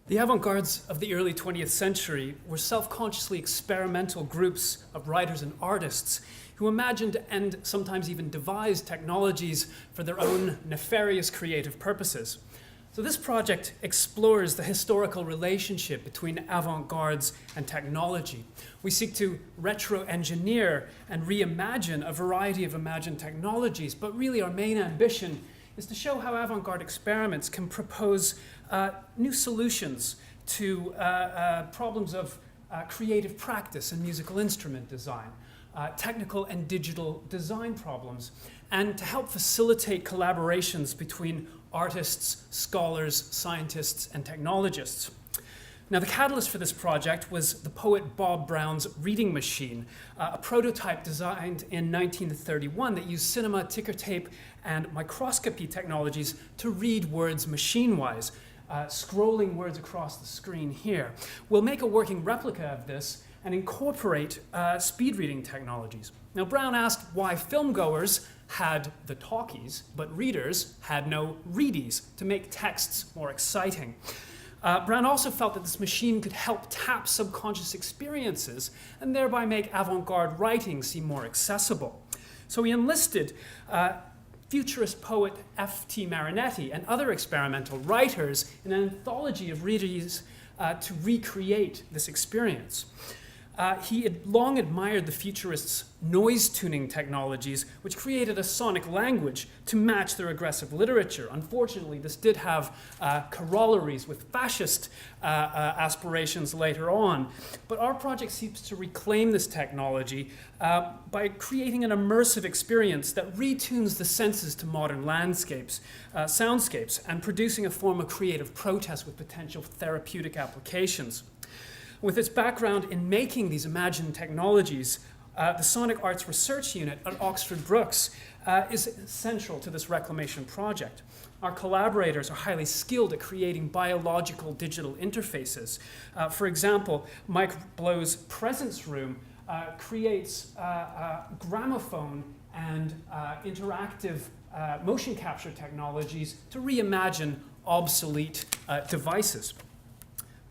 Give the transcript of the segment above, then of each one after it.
The avant-gardes of the early 20th century were self-consciously experimental groups of writers and artists who imagined and sometimes even devised technologies for their own nefarious creative purposes. So this project explores the historical relationship between avant-gardes and technology. We seek to retro-engineer and reimagine a variety of imagined technologies, but really our main ambition is to show how avant-garde experiments can propose new solutions to problems of creative practice and musical instrument design, technical and digital design problems, and to help facilitate collaborations between artists, scholars, scientists, and technologists. Now, the catalyst for this project was the poet Bob Brown's reading machine, a prototype designed in 1931 that used cinema, ticker tape, and microscopy technologies to read words machine-wise, scrolling words across the screen here. We'll make a working replica of this and incorporate speed reading technologies. Now, Brown asked why filmgoers had the talkies, but readers had no readies to make texts more exciting. Brown also felt that this machine could help tap subconscious experiences and thereby make avant-garde writing seem more accessible. So he enlisted futurist poet F.T. Marinetti and other experimental writers in an anthology of readers to recreate this experience. He had long admired the futurists' noise tuning technologies, which created a sonic language to match their aggressive literature. Unfortunately, this did have corollaries with fascist aspirations later on. But our project seeks to reclaim this technology by creating an immersive experience that retunes the senses to modern landscapes, soundscapes, and producing a form of creative protest with potential therapeutic applications. With its background in making these imagined technologies, the Sonic Arts Research Unit at Oxford Brookes is central to this reclamation project. Our collaborators are highly skilled at creating biological digital interfaces. For example, Mike Blow's Presence Room creates gramophone and interactive motion capture technologies to reimagine obsolete devices.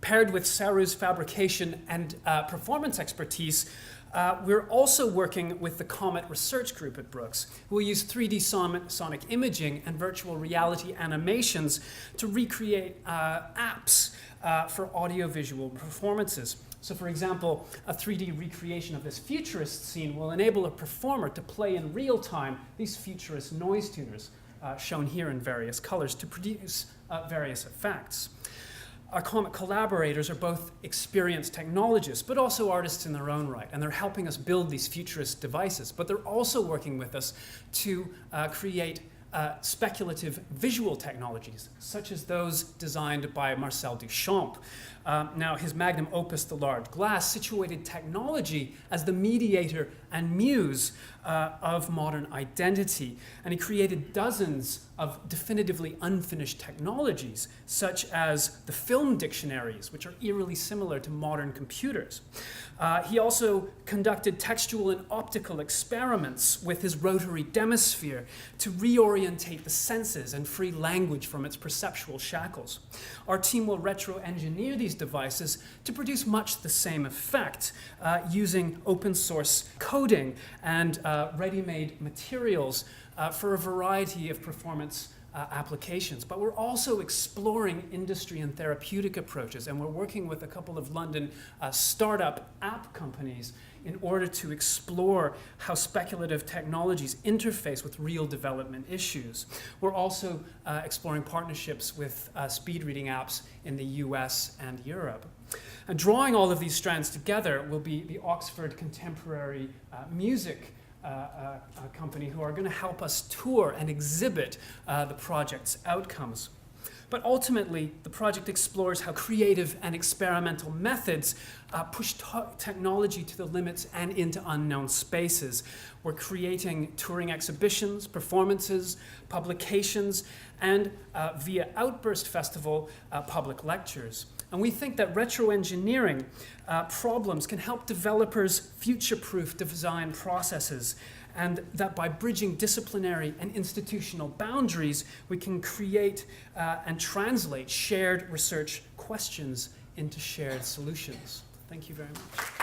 Paired with Saru's fabrication and performance expertise, we're also working with the Comet Research Group at Brookes, who will use 3D sonic imaging and virtual reality animations to recreate apps for audiovisual performances. So for example, a 3D recreation of this futurist scene will enable a performer to play in real time these futurist noise tuners, shown here in various colors, to produce various effects. Our Comet collaborators are both experienced technologists, but also artists in their own right, and they're helping us build these futurist devices. But they're also working with us to create speculative visual technologies, such as those designed by Marcel Duchamp. Now, his magnum opus, The Large Glass, situated technology as the mediator and muse of modern identity. And he created dozens of definitively unfinished technologies, such as the film dictionaries, which are eerily similar to modern computers. He also conducted textual and optical experiments with his rotary demisphere to reorientate the senses and free language from its perceptual shackles. Our team will retro-engineer these devices to produce much the same effect using open source coding and ready-made materials for a variety of performance applications. But we're also exploring industry and therapeutic approaches, and we're working with a couple of London startup app companies in order to explore how speculative technologies interface with real development issues. We're also exploring partnerships with speed reading apps in the US and Europe. And drawing all of these strands together will be the Oxford Contemporary Music company, who are going to help us tour and exhibit the project's outcomes. But ultimately, the project explores how creative and experimental methods push technology to the limits and into unknown spaces. We're creating touring exhibitions, performances, publications, and via Outburst Festival, public lectures. And we think that retro-engineering problems can help developers future-proof design processes, and that by bridging disciplinary and institutional boundaries, we can create and translate shared research questions into shared solutions. Thank you very much.